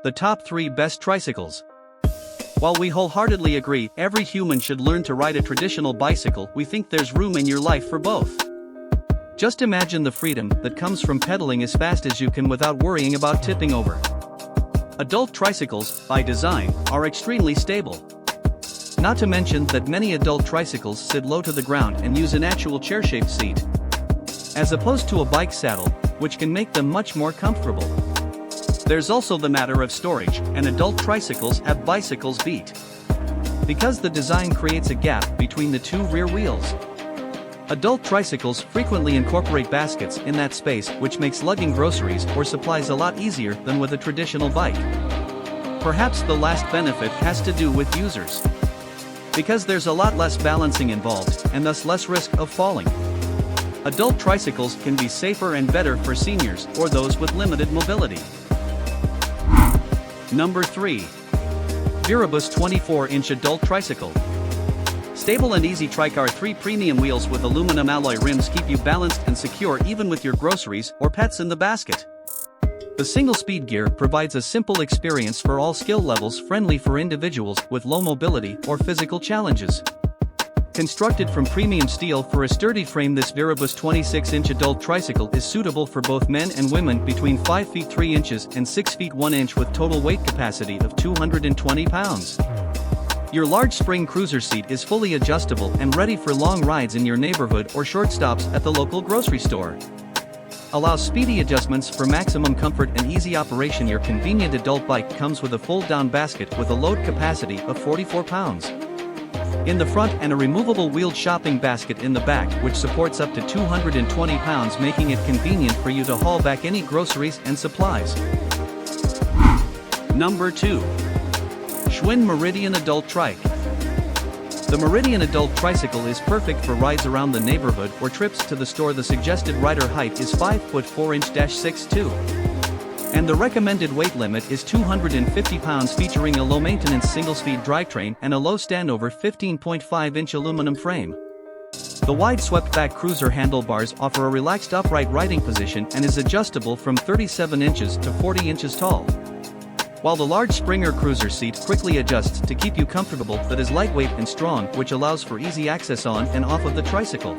The top 3 best tricycles. While we wholeheartedly agree every human should learn to ride a traditional bicycle, we think there's room in your life for both. Just imagine the freedom that comes from pedaling as fast as you can without worrying about tipping over. Adult tricycles, by design, are extremely stable. Not to mention that many adult tricycles sit low to the ground and use an actual chair-shaped seat, as opposed to a bike saddle, which can make them much more comfortable. There's also the matter of storage, and adult tricycles have bicycles beat, because the design creates a gap between the 2 rear wheels. Adult tricycles frequently incorporate baskets in that space, which makes lugging groceries or supplies a lot easier than with a traditional bike. Perhaps the last benefit has to do with users, because there's a lot less balancing involved, and thus less risk of falling. Adult tricycles can be safer and better for seniors or those with limited mobility. Number 3. Viribus 24-inch Adult Tricycle. Stable and easy E-Trike 3 premium wheels with aluminum alloy rims keep you balanced and secure even with your groceries or pets in the basket. The single-speed gear provides a simple experience for all skill levels, friendly for individuals with low mobility or physical challenges. Constructed from premium steel for a sturdy frame, this Viribus 26-inch adult tricycle is suitable for both men and women between 5 feet 3 inches and 6 feet 1 inch with total weight capacity of 220 pounds. Your large spring cruiser seat is fully adjustable and ready for long rides in your neighborhood or short stops at the local grocery store. Allows speedy adjustments for maximum comfort and easy operation. Your convenient adult bike comes with a fold-down basket with a load capacity of 44 pounds. In the front and a removable wheeled shopping basket in the back which supports up to 220 pounds, making it convenient for you to haul back any groceries and supplies. Number 2. Schwinn Meridian Adult Trike. The Meridian Adult Tricycle is perfect for rides around the neighborhood or trips to the store. The suggested rider height is 5 foot 4 inch 6'2". And the recommended weight limit is 250 pounds, featuring a low-maintenance single-speed drivetrain and a low standover 15.5-inch aluminum frame. The wide swept-back cruiser handlebars offer a relaxed upright riding position and is adjustable from 37 inches to 40 inches tall, while the large Springer cruiser seat quickly adjusts to keep you comfortable. That is lightweight and strong, which allows for easy access on and off of the tricycle.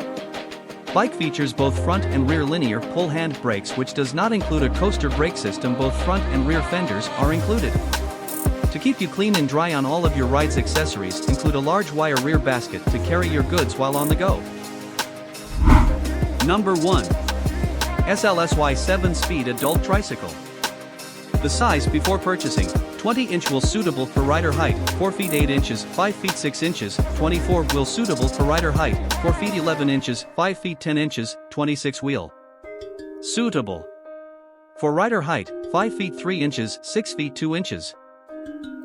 Bike features both front and rear linear pull hand brakes, which does not include a coaster brake system. Both front and rear fenders are included. To keep you clean and dry on all of your rides, accessories include a large wire rear basket to carry your goods while on the go. Number 1. SLSY 7-Speed Adult Tricycle. The size before purchasing: 20-inch wheel suitable for rider height, 4 feet 8 inches, 5 feet 6 inches, 24 wheel suitable for rider height, 4 feet 11 inches, 5 feet 10 inches, 26 wheel suitable for rider height, 5 feet 3 inches, 6 feet 2 inches.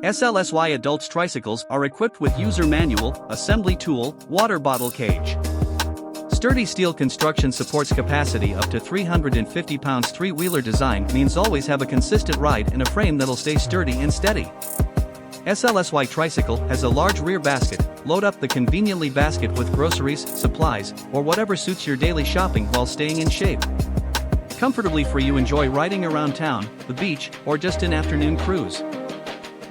SLSY adults tricycles are equipped with user manual, assembly tool, water bottle cage. Sturdy steel construction supports capacity up to 350 pounds. 3-wheeler design means always have a consistent ride in a frame that'll stay sturdy and steady. SLSY Tricycle has a large rear basket. Load up the conveniently basket with groceries, supplies, or whatever suits your daily shopping while staying in shape comfortably for you. Enjoy riding around town, the beach, or just an afternoon cruise.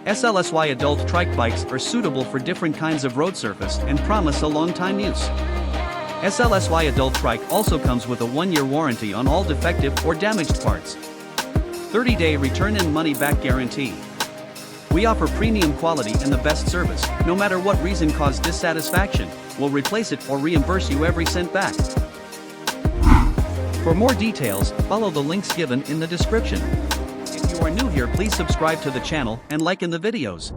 SLSY adult trike bikes are suitable for different kinds of road surface and promise a long time use. SLSY Adult Trike also comes with a 1-year warranty on all defective or damaged parts. 30-day return and money-back guarantee. We offer premium quality and the best service. No matter what reason caused dissatisfaction, we'll replace it or reimburse you every cent back. For more details, follow the links given in the description. If you are new here, please subscribe to the channel and like in the videos.